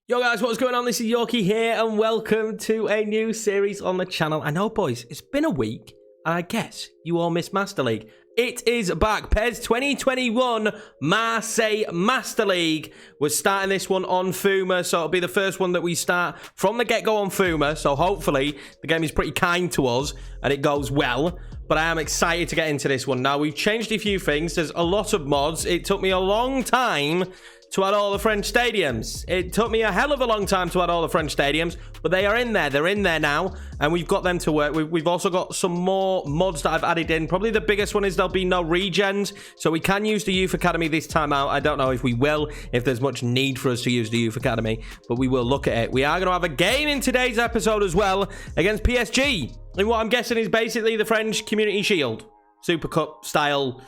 Yo guys, what's going on? This is Yorkie here and welcome to a new series on the channel. I know boys, it's been a week and I guess you all missed Master League. It is back. PES 2021 Marseille Master League. We're starting this one on FUMA, so it'll be the first one that we start from the get-go on FUMA. So hopefully the game is pretty kind to us and it goes well. But I am excited to get into this one. Now, we've changed a few things. There's a lot of mods. It took me a long time to add all the French stadiums. It took me a hell of a long time to add all the French stadiums, but they are in there. They're in there now, and we've got them to work. We've also got some more mods that I've added in. Probably the biggest one is there'll be no regens, so we can use the Youth Academy this time out. I don't know if we will, if there's much need for us to use the Youth Academy, but we will look at it. We are going to have a game in today's episode as well against PSG, in what I'm guessing is basically the French Community Shield. Super Cup style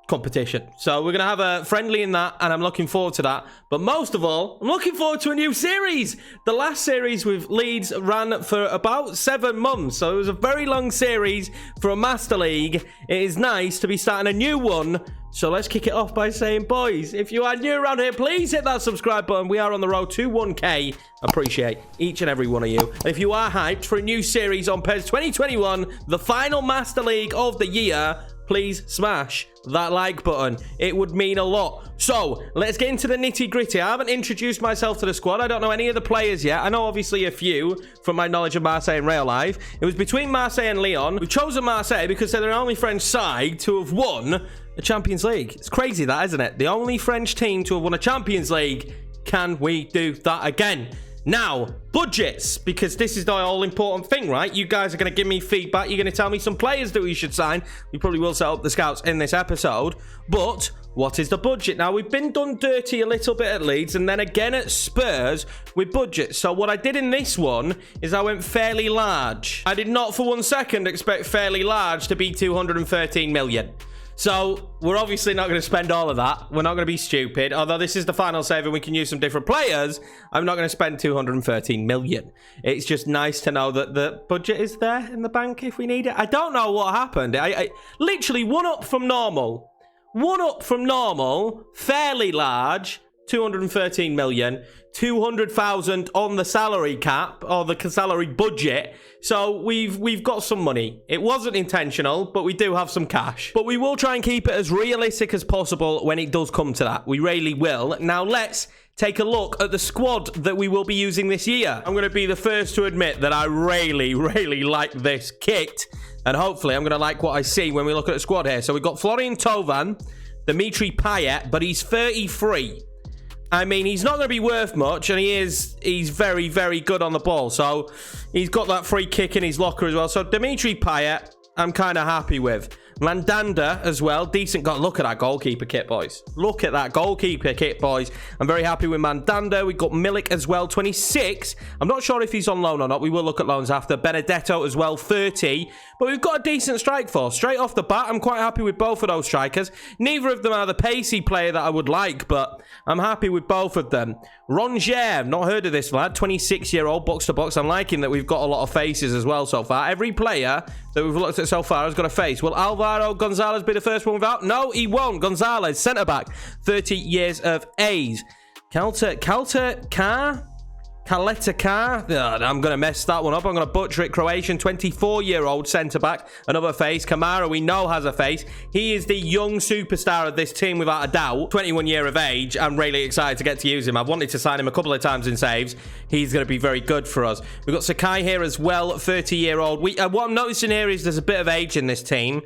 competition. So we're going to have a friendly in that, and I'm looking forward to that. But most of all, I'm looking forward to a new series. The last series with Leeds ran for about 7 months, so it was a very long series for a Master League. It is nice to be starting a new one. So let's kick it off by saying, boys, if you are new around here, please hit that subscribe button. We are on the road to 1K. Appreciate each and every one of you. And if you are hyped for a new series on PES 2021, the final Master League of the year, please smash that like button. It would mean a lot. So let's get into the nitty gritty. I haven't introduced myself to the squad. I don't know any of the players yet. I know obviously a few from my knowledge of Marseille in real life. It was between Marseille and Lyon. We've chosen Marseille because they're the only French side to have won the Champions League. It's crazy that, isn't it? The only French team to have won a Champions League. Can we do that again? Now, budgets, because this is the all-important thing, right? You guys are going to give me feedback. You're going to tell me some players that we should sign. We probably will set up the scouts in this episode. But what is the budget? Now, we've been done dirty a little bit at Leeds and then again at Spurs with budget. So what I did in this one is I went fairly large. I did not for 1 second expect fairly large to be 213 million. So we're obviously not going to spend all of that. We're not going to be stupid. Although this is the final save and we can use some different players, I'm not going to spend 213 million. It's just nice to know that the budget is there in the bank if we need it. I don't know what happened. I literally one up from normal. One up from normal, fairly large, 213 million. 200,000 on the salary cap or the salary budget. So we've got some money. It wasn't intentional, but we do have some cash. But we will try and keep it as realistic as possible when it does come to that. We really will. Now let's take a look at the squad that we will be using this year. I'm going to be the first to admit that I really like this kit. And hopefully I'm going to like what I see when we look at the squad here. So we've got Florian Thauvin, Dimitri Payet, but he's 33. I mean, he's not going to be worth much, and he's very good on the ball. So he's got that free kick in his locker as well. So Dimitri Payet, I'm kind of happy with. Mandanda as well, decent. God, look at that goalkeeper kit, boys. Look at that goalkeeper kit, boys. I'm very happy with Mandanda. We've got Milik as well, 26. I'm not sure if he's on loan or not. We will look at loans after. Benedetto as well, 30. But we've got a decent strike force. Straight off the bat, I'm quite happy with both of those strikers. Neither of them are the pacey player that I would like, but I'm happy with both of them. Rongier, not heard of this lad, 26-year-old, box to box. I'm liking that we've got a lot of faces as well so far. Every player that we've looked at so far has got a face. Will Alvaro Gonzalez be the first one without? No, he won't. Gonzalez, centre-back, 30 years of age. Kaleta Car? I'm going to mess that one up. I'm going to butcher it. Croatian, 24-year-old centre-back. Another face. Kamara, we know, has a face. He is the young superstar of this team without a doubt. 21 year of age. I'm really excited to get to use him. I've wanted to sign him a couple of times in saves. He's going to be very good for us. We've got Sakai here as well, 30-year-old. What I'm noticing here is there's a bit of age in this team.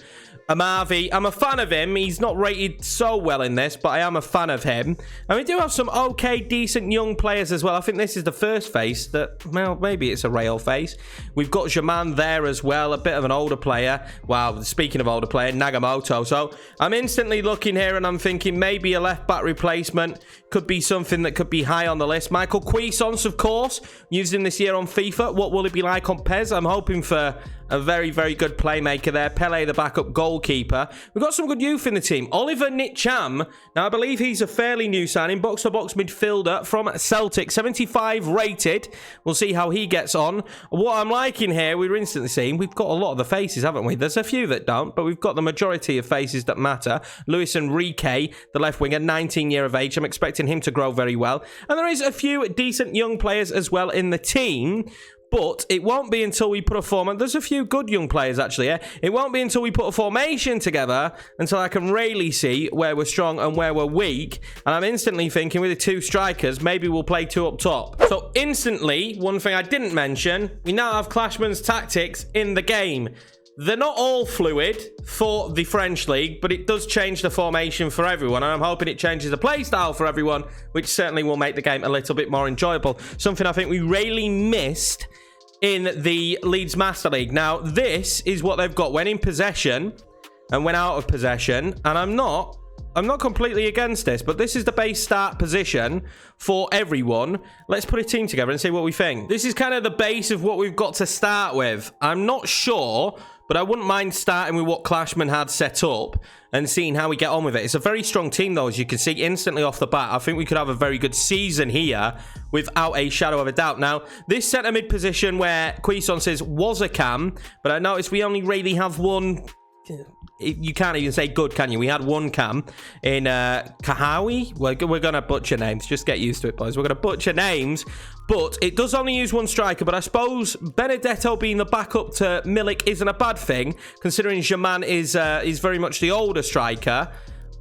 Amavi, I'm a fan of him. He's not rated so well in this, but I am a fan of him. And we do have some okay, decent young players as well. I think this is the first face that, well, maybe it's a Real face. We've got Jaman there as well, a bit of an older player. Wow, speaking of older player, Nagamoto. So I'm instantly looking here and I'm thinking maybe a left-back replacement could be something that could be high on the list. Michael Cuisance, of course, used him this year on FIFA. What will it be like on PES? I'm hoping for a very, very good playmaker there. Pele, the backup goalkeeper. We've got some good youth in the team. Oliver Nitcham, now I believe he's a fairly new signing. Box-to-box midfielder from Celtic, 75 rated. We'll see how he gets on. What I'm liking here, we're instantly seeing, we've got a lot of the faces, haven't we? There's a few that don't, but we've got the majority of faces that matter. Luis Enrique, the left winger, 19 year of age. I'm expecting him to grow very well. And there is a few decent young players as well in the team. But it won't be until we put a formation. There's a few good young players, actually. Yeah? It won't be until we put a formation together until I can really see where we're strong and where we're weak. And I'm instantly thinking with the two strikers, maybe we'll play two up top. So instantly, one thing I didn't mention, we now have Clashman's tactics in the game. They're not all fluid for the French league, but it does change the formation for everyone. And I'm hoping it changes the play style for everyone, which certainly will make the game a little bit more enjoyable. Something I think we really missed in the Leeds Master League. Now, this is what they've got when in possession and when out of possession. And I'm not completely against this, but this is the base start position for everyone. Let's put a team together and see what we think. This is kind of the base of what we've got to start with. I'm not sure, but I wouldn't mind starting with what Clashman had set up and seeing how we get on with it. It's a very strong team, though, as you can see instantly off the bat. I think we could have a very good season here without a shadow of a doubt. Now, this centre mid position where Cuisance was a cam, but I noticed we only really have one. You can't even say good, can you? We had one cam in Kahawi. We're going to butcher names. Just get used to it, boys. We're going to butcher names. But it does only use one striker. But I suppose Benedetto being the backup to Milik isn't a bad thing, considering Germain is very much the older striker.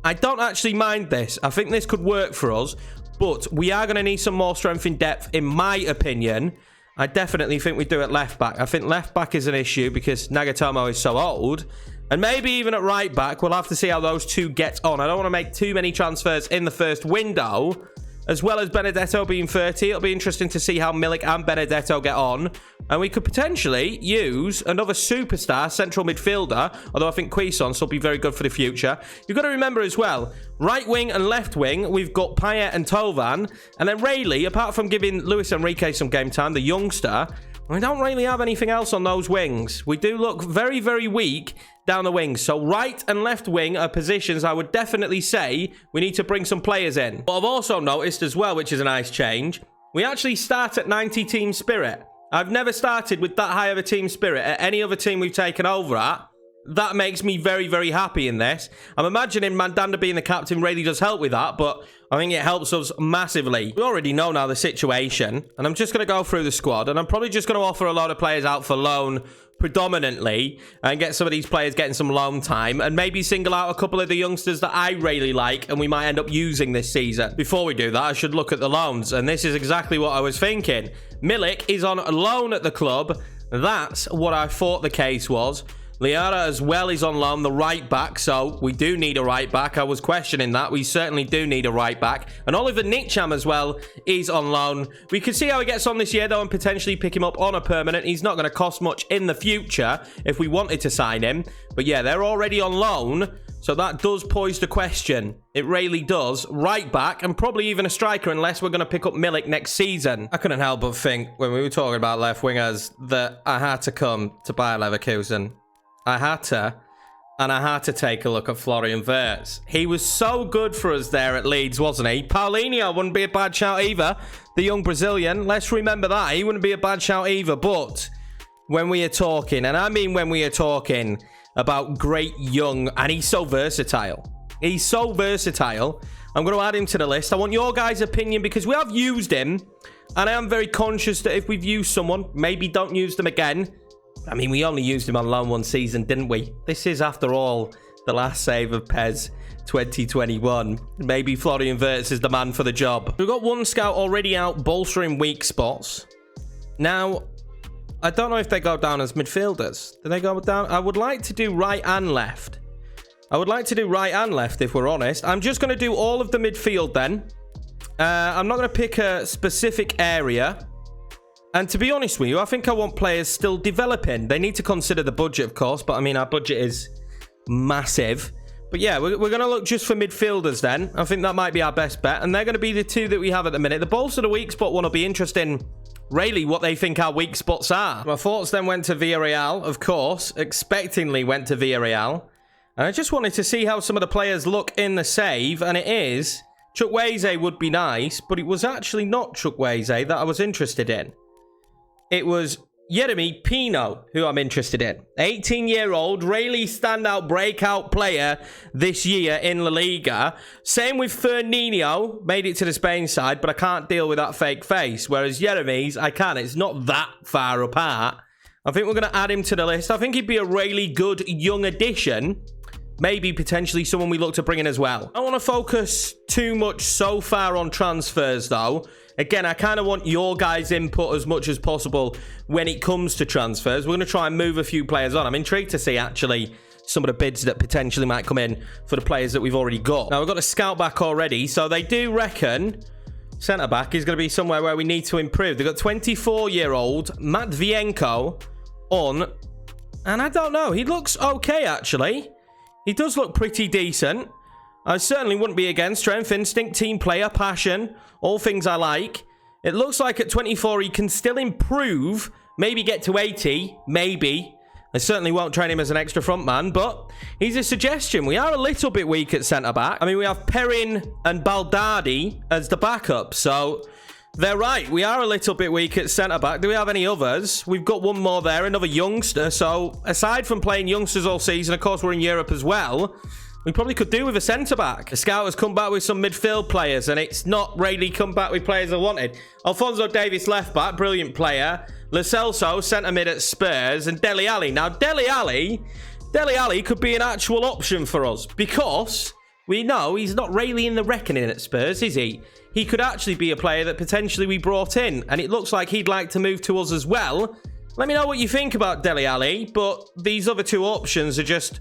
I don't actually mind this. I think this could work for us. But we are going to need some more strength in depth, in my opinion. I definitely think we do at left back. I think left back is an issue because Nagatomo is so old. And maybe even at right back, we'll have to see how those two get on. I don't want to make too many transfers in the first window. As well as Benedetto being 30, it'll be interesting to see how Milik and Benedetto get on. And we could potentially use another superstar central midfielder, although I think Cuisance will be very good for the future. You've got to remember as well, right wing and left wing, we've got Payet and Tovan. And then Rayleigh, apart from giving Luis Enrique some game time, the youngster, we don't really have anything else on those wings. We do look very, very weak down the wings. So right and left wing are positions I would definitely say we need to bring some players in. But I've also noticed as well, which is a nice change, we actually start at 90 team spirit. I've never started with that high of a team spirit at any other team we've taken over at. That makes me very, very happy in this. I'm imagining Mandanda being the captain really does help with that, but I think it helps us massively. We already know now the situation, and I'm just going to go through the squad, and I'm probably just going to offer a lot of players out for loan predominantly, and get some of these players getting some loan time, and maybe single out a couple of the youngsters that I really like, and we might end up using this season. Before we do that, I should look at the loans, and this is exactly what I was thinking. Milik is on loan at the club. That's what I thought the case was. Liara as well is on loan, the right back, so we do need a right back. I was questioning that. We certainly do need a right back. And Oliver Nitcham as well is on loan. We can see how he gets on this year, though, and potentially pick him up on a permanent. He's not going to cost much in the future if we wanted to sign him. But yeah, they're already on loan, so that does pose the question. It really does. Right back, and probably even a striker, unless we're going to pick up Milik next season. I couldn't help but think, when we were talking about left wingers, that I had to come to Bayer Leverkusen. I had to take a look at Florian Wirtz. He was so good for us there at Leeds, wasn't he? Paulinho wouldn't be a bad shout either. The young Brazilian, let's remember that. He wouldn't be a bad shout either. But when we are talking, and I mean when we are talking about great young, and he's so versatile. He's so versatile. I'm going to add him to the list. I want your guys' opinion because we have used him. And I am very conscious that if we've used someone, maybe don't use them again. I mean, we only used him on loan one season, didn't we? This is, after all, the last save of PES 2021. Maybe Florian Wirtz is the man for the job. We've got one scout already out, bolstering weak spots. Now, I don't know if they go down as midfielders. Do they go down? I would like to do right and left. I would like to do right and left, if we're honest. I'm just going to do all of the midfield then. I'm not going to pick a specific area. And to be honest with you, I think I want players still developing. They need to consider the budget, of course. But, I mean, our budget is massive. But, yeah, we're going to look just for midfielders then. I think that might be our best bet. And they're going to be the two that we have at the minute. The bolster the weak spot one will be interesting really what they think our weak spots are. My thoughts then went to Villarreal, of course, expectingly went to Villarreal. And I just wanted to see how some of the players look in the save, and it is Chukwueze would be nice, but it was actually not Chukwueze that I was interested in. It was Jeremy Pino, who I'm interested in. 18-year-old, really standout breakout player this year in La Liga. Same with Firmino, made it to the Spain side, but I can't deal with that fake face. Whereas Jeremy's, I can. It's not that far apart. I think we're going to add him to the list. I think he'd be a really good young addition. Maybe potentially someone we look to bring in as well. I don't want to focus too much so far on transfers, though. Again, I kind of want your guys' input as much as possible when it comes to transfers. We're going to try and move a few players on. I'm intrigued to see, actually, some of the bids that potentially might come in for the players that we've already got. Now, we've got a scout back already, so they do reckon centre-back is going to be somewhere where we need to improve. They've got 24-year-old Matvienko on, and I don't know. He looks okay, actually. He does look pretty decent. I certainly wouldn't be against strength, instinct, team player, passion, all things I like. It looks like at 24 he can still improve, maybe get to 80, maybe. I certainly won't train him as an extra front man, but he's a suggestion. We are a little bit weak at centre-back. I mean, we have Perrin and Baldardi as the backup, so they're right. We are a little bit weak at centre-back. Do we have any others? We've got one more there, another youngster, so aside from playing youngsters all season, of course, we're in Europe as well. We probably could do with a centre-back. The scout has come back with some midfield players, and it's not really come back with players I wanted. Alphonso Davies, left-back, brilliant player. Lo Celso, centre-mid at Spurs, and Dele Alli. Now, Dele Alli could be an actual option for us, because we know he's not really in the reckoning at Spurs, is he? He could actually be a player that potentially we brought in, and it looks like he'd like to move to us as well. Let me know what you think about Dele Alli, but these other two options are just,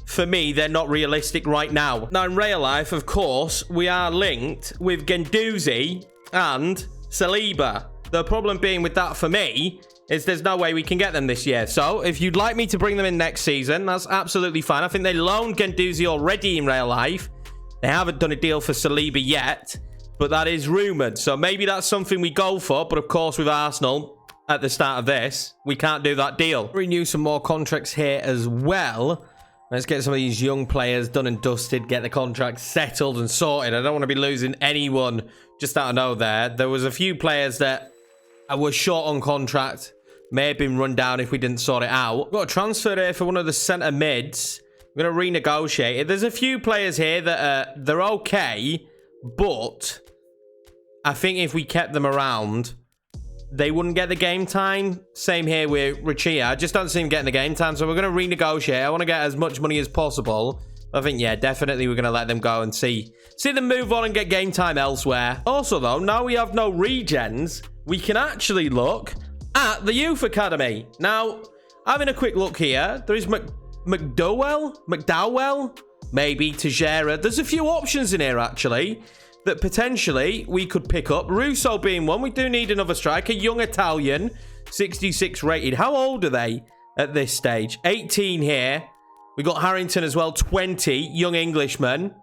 for me, they're not realistic right now. Now, in real life, of course, we are linked with Guendouzi and Saliba. The problem being with that for me is there's no way we can get them this year. So, if you'd like me to bring them in next season, that's absolutely fine. I think they loaned Guendouzi already in real life. They haven't done a deal for Saliba yet, but that is rumoured. So, maybe that's something we go for. But, of course, with Arsenal at the start of this, we can't do that deal. Renew some more contracts here as well. Let's get some of these young players done and dusted, get the contracts settled and sorted. I don't want to be losing anyone just out of nowhere. There was a few players that were short on contract, may have been run down if we didn't sort it out. We've got a transfer here for one of the centre mids. We're going to renegotiate it. There's a few players here that they're okay, but I think if we kept them around, they wouldn't get the game time. Same here with Richia. I just don't see him getting the game time, so we're going to renegotiate. I want to get as much money as possible. I think, yeah, definitely we're going to let them go and see them move on and get game time elsewhere. Also, though, now we have no regens, we can actually look at the youth academy. Now, having a quick look here, there is McDowell, maybe Tejera. There's a few options in here, actually, that potentially we could pick up. Russo being one. We do need another striker. Young Italian, 66 rated. How old are they at this stage? 18 here. We got Harrington as well, 20. Young Englishman.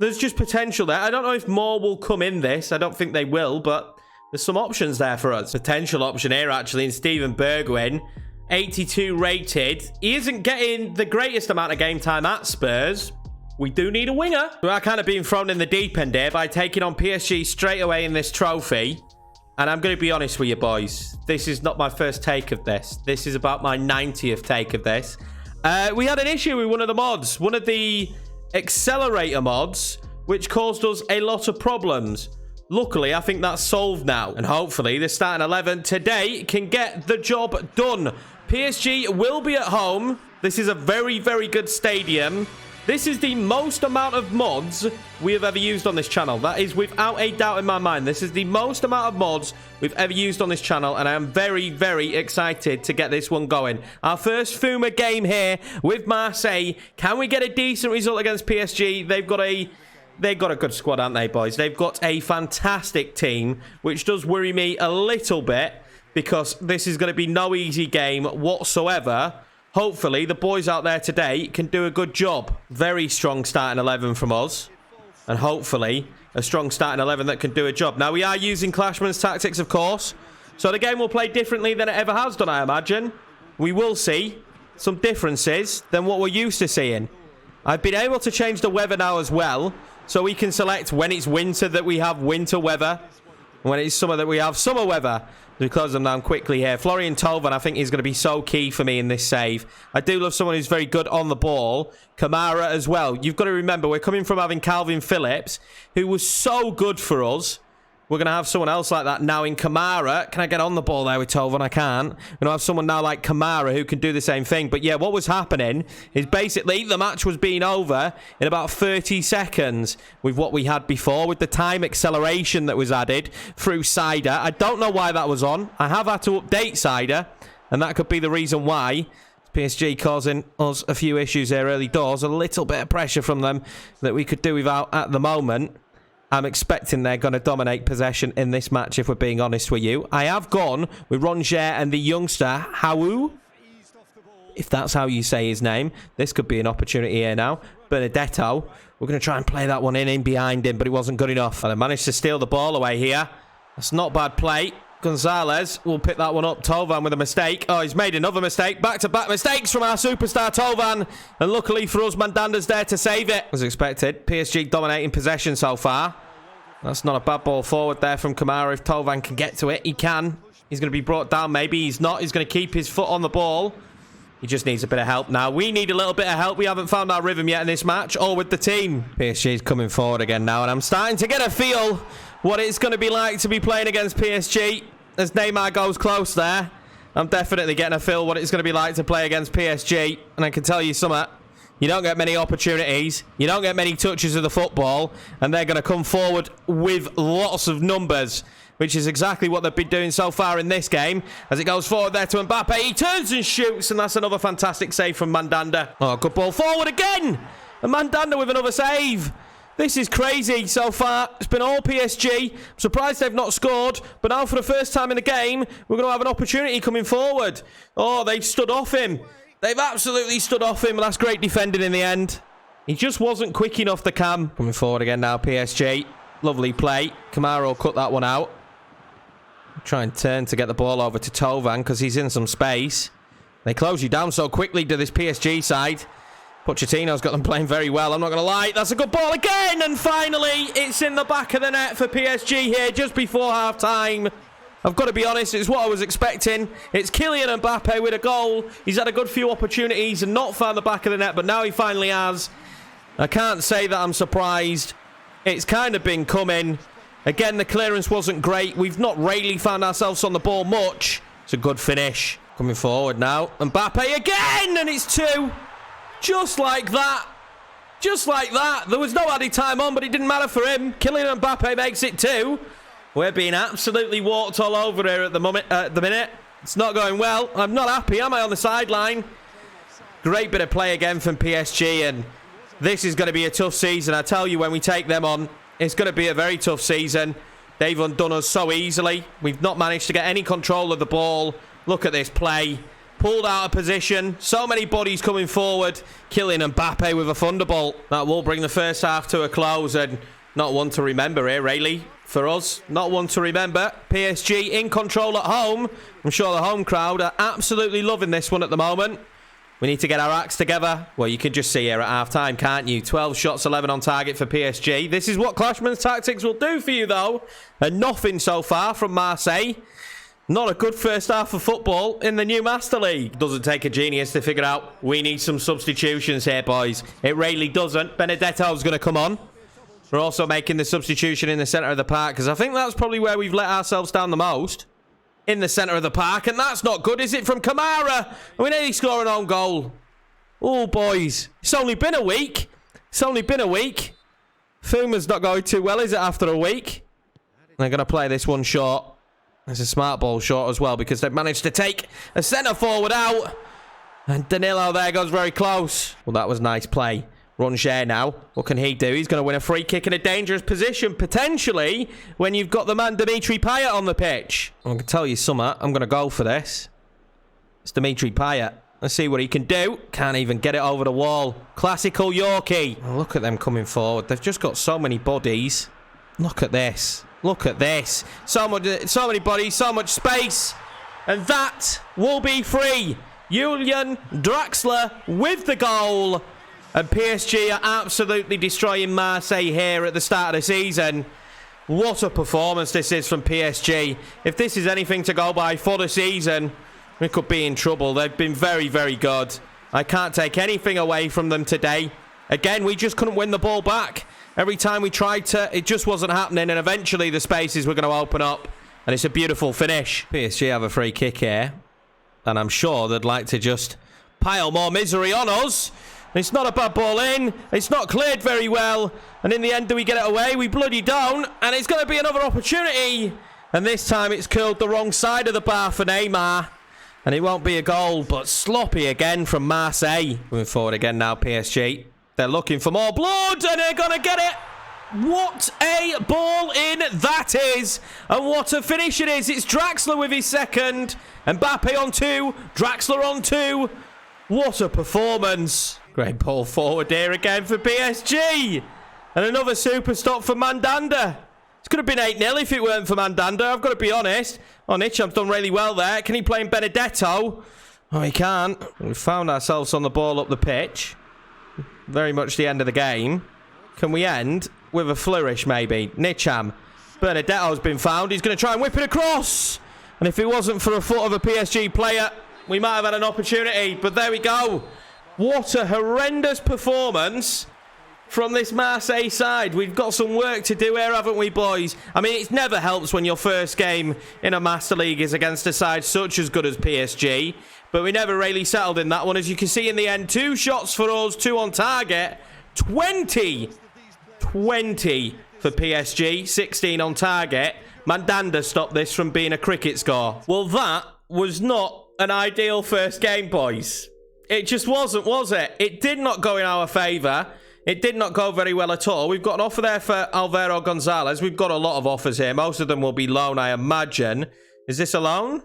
There's just potential there. I don't know if more will come in this. I don't think they will, but there's some options there for us. Potential option here, actually, in Steven Bergwijn. 82 rated. He isn't getting the greatest amount of game time at Spurs. We do need a winger. We are kind of being thrown in the deep end here by taking on PSG straight away in this trophy. And I'm going to be honest with you, boys. This is not my first take of this. This is about my 90th take of this. We had an issue with one of the mods. One of the accelerator mods, which caused us a lot of problems. Luckily, I think that's solved now. And hopefully, the starting 11 today can get the job done. PSG will be at home. This is a very, very good stadium. This is the most amount of mods we have ever used on this channel. That is without a doubt in my mind. This is the most amount of mods we've ever used on this channel, and I am very, very excited to get this one going. Our first FUMA game here with Marseille. Can we get a decent result against PSG? They've got a good squad, aren't they, boys? They've got a fantastic team, which does worry me a little bit because this is going to be no easy game whatsoever. Hopefully, the boys out there today can do a good job. Very strong starting 11 from us. And hopefully, a strong starting 11 that can do a job. Now, we are using Clashman's tactics, of course. So the game will play differently than it ever has done, I imagine. We will see some differences than what we're used to seeing. I've been able to change the weather now as well, so we can select when it's winter that we have winter weather, when it's summer that we have summer weather. We close them down quickly here. Florian Thauvin, I think, is going to be so key for me in this save. I do love someone who's very good on the ball. Kamara as well. You've got to remember, we're coming from having Calvin Phillips, who was so good for us. We're going to have someone else like that now in Kamara. Can I get on the ball there with Thauvin? I can't. We're going to have someone now like Kamara who can do the same thing. But yeah, what was happening is basically the match was being over in about 30 seconds with what we had before, with the time acceleration that was added through Cider. I don't know why that was on. I have had to update Cider, and that could be the reason why. PSG causing us a few issues here early doors. A little bit of pressure from them that we could do without at the moment. I'm expecting they're going to dominate possession in this match, if we're being honest with you. I have gone with Rongier and the youngster, Hau, if that's how you say his name. This could be an opportunity here now. Benedetto. We're going to try and play that one in behind him, but it wasn't good enough. And I managed to steal the ball away here. That's not bad play. Gonzalez will pick that one up. Thauvin with a mistake. Oh, he's made another mistake. Back-to-back mistakes from our superstar Thauvin. And luckily for us, Mandanda's there to save it. As expected, PSG dominating possession so far. That's not a bad ball forward there from Kamara. If Thauvin can get to it, he can. He's going to be brought down. Maybe he's not. He's going to keep his foot on the ball. He just needs a bit of help now. We need a little bit of help. We haven't found our rhythm yet in this match, or with the team. PSG's coming forward again now, and I'm starting to get a feel what it's going to be like to be playing against PSG. As Neymar goes close there, I'm definitely getting a feel what it's going to be like to play against PSG. And I can tell you something. You don't get many opportunities. You don't get many touches of the football. And they're going to come forward with lots of numbers, which is exactly what they've been doing so far in this game. As it goes forward there to Mbappe. He turns and shoots, and that's another fantastic save from Mandanda. Oh, good ball forward again. And Mandanda with another save. This is crazy so far. It's been all PSG. I'm surprised they've not scored. But now for the first time in the game, we're going to have an opportunity coming forward. Oh, they've stood off him. They've absolutely stood off him. That's great defending in the end. He just wasn't quick enough, the cam. Coming forward again now, PSG. Lovely play. Kamara will cut that one out. Try and turn to get the ball over to Thauvin because he's in some space. They close you down so quickly to this PSG side. Pochettino's got them playing very well, I'm not going to lie. That's a good ball again, and finally it's in the back of the net for PSG here just before half-time. I've got to be honest, it's what I was expecting. It's Kylian Mbappe with a goal. He's had a good few opportunities and not found the back of the net, but now he finally has. I can't say that I'm surprised. It's kind of been coming. Again, the clearance wasn't great. We've not really found ourselves on the ball much. It's a good finish. Coming forward now. Mbappe again, and it's 2. Just like that. Just like that. There was no added time on, but it didn't matter for him. Kylian Mbappe makes it 2. We're being absolutely walked all over here at the minute. It's not going well. I'm not happy, am I, on the sideline? Great bit of play again from PSG, and this is going to be a tough season. I tell you, when we take them on, it's going to be a very tough season. They've undone us so easily. We've not managed to get any control of the ball. Look at this play. Pulled out of position. So many bodies coming forward. Kylian Mbappe with a thunderbolt. That will bring the first half to a close, and not one to remember here, really. For us, not one to remember. PSG in control at home. I'm sure the home crowd are absolutely loving this one at the moment. We need to get our acts together. Well, you can just see here at half-time, can't you? 12 shots, 11 on target for PSG. This is what Clashman's tactics will do for you, though. And nothing so far from Marseille. Not a good first half of football in the new Master League. Doesn't take a genius to figure out we need some substitutions here, boys. It really doesn't. Benedetto's going to come on. We're also making the substitution in the centre of the park, because I think that's probably where we've let ourselves down the most. In the centre of the park, and that's not good, is it, from Kamara? We nearly score an own goal. Oh, boys. It's only been a week. It's only been a week. FUMA's not going too well, is it, after a week? They're going to play this one short. It's a smart ball short as well, because they've managed to take a centre forward out. And Danilo there goes very close. Well, that was nice play. Rongier now. What can he do? He's going to win a free kick in a dangerous position, potentially, when you've got the man Dimitri Payet on the pitch. I can tell you something. I'm going to go for this. It's Dimitri Payet. Let's see what he can do. Can't even get it over the wall. Classical Yorkie. Oh, look at them coming forward. They've just got so many bodies. Look at this. Look at this. So many bodies, so much space. And that will be free. Julian Draxler with the goal. And PSG are absolutely destroying Marseille here at the start of the season. What a performance this is from PSG. If this is anything to go by for the season, we could be in trouble. They've been very, very good. I can't take anything away from them today. Again, we just couldn't win the ball back. Every time we tried to, it just wasn't happening. And eventually the spaces were going to open up. And it's a beautiful finish. PSG have a free kick here. And I'm sure they'd like to just pile more misery on us. It's not a bad ball in. It's not cleared very well. And in the end, do we get it away? We bloody don't. And it's going to be another opportunity. And this time it's curled the wrong side of the bar for Neymar. And it won't be a goal, but sloppy again from Marseille. Moving forward again now, PSG. They're looking for more blood, and they're going to get it. What a ball in that is. And what a finish it is. It's Draxler with his second. Mbappe on 2. Draxler on 2. What a performance. Great ball forward here again for PSG. And another super stop for Mandanda. It could have been 8-0 if it weren't for Mandanda. I've got to be honest. Oh, Nicham's done really well there. Can he play in Benedetto? Oh, he can't. We found ourselves on the ball up the pitch. Very much the end of the game. Can we end with a flourish, maybe? Nicham. Benedetto's been found. He's going to try and whip it across. And if it wasn't for a foot of a PSG player, we might have had an opportunity. But there we go. What a horrendous performance from this Marseille side. We've got some work to do here, haven't we, boys? I mean, it never helps when your first game in a Master League is against a side such as good as PSG. But we never really settled in that one. As you can see in the end, 2 shots for us, 2 on target. 20 for PSG, 16 on target. Mandanda stopped this from being a cricket score. Well, that was not an ideal first game, boys. It just wasn't, was it? It did not go in our favour. It did not go very well at all. We've got an offer there for Alvaro Gonzalez. We've got a lot of offers here. Most of them will be loan, I imagine. Is this a loan?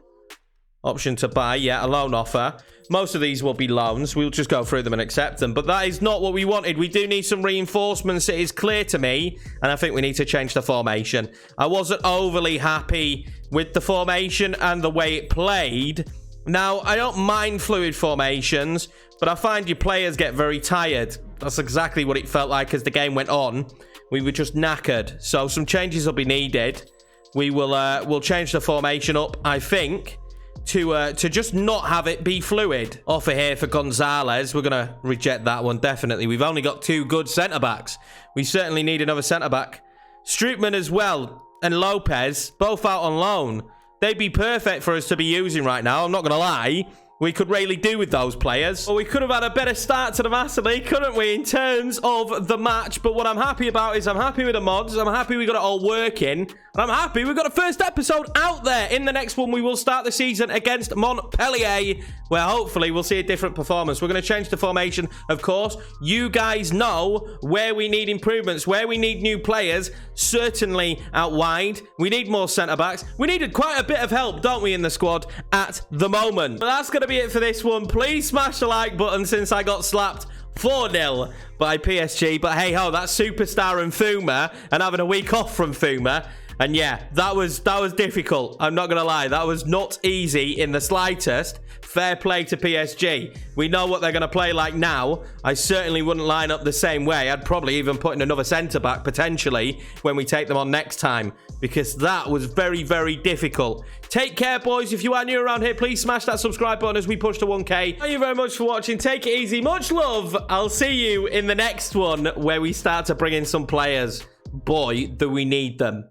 Option to buy, yeah, a loan offer. Most of these will be loans. We'll just go through them and accept them. But that is not what we wanted. We do need some reinforcements. It is clear to me. And I think we need to change the formation. I wasn't overly happy with the formation and the way it played. Now, I don't mind fluid formations, but I find your players get very tired. That's exactly what it felt like as the game went on. We were just knackered. So some changes will be needed. We'll change the formation up, I think, to just not have it be fluid. Offer here for Gonzalez. We're going to reject that one, definitely. We've only got 2 good centre-backs. We certainly need another centre-back. Strootman as well and Lopez, both out on loan. They'd be perfect for us to be using right now. I'm not going to lie. We could really do with those players. Well, we could have had a better start to the Master League, couldn't we, in terms of the match? But what I'm happy about is I'm happy with the mods. I'm happy we got it all working. And I'm happy we got a first episode out there. In the next one, we will start the season against Montpellier, where hopefully we'll see a different performance. We're going to change the formation, of course. You guys know where we need improvements, where we need new players. Certainly out wide. We need more centre-backs. We needed quite a bit of help, don't we, in the squad at the moment. But that's going to be it for this one. Please smash the like button since I got slapped 4-0 by PSG. But hey ho, that's Superstar and FUMA and having a week off from FUMA. And yeah, that was difficult. I'm not going to lie. That was not easy in the slightest. Fair play to PSG. We know what they're going to play like now. I certainly wouldn't line up the same way. I'd probably even put in another centre-back potentially when we take them on next time, because that was very, very difficult. Take care, boys. If you are new around here, please smash that subscribe button as we push to 1K. Thank you very much for watching. Take it easy. Much love. I'll see you in the next one where we start to bring in some players. Boy, do we need them.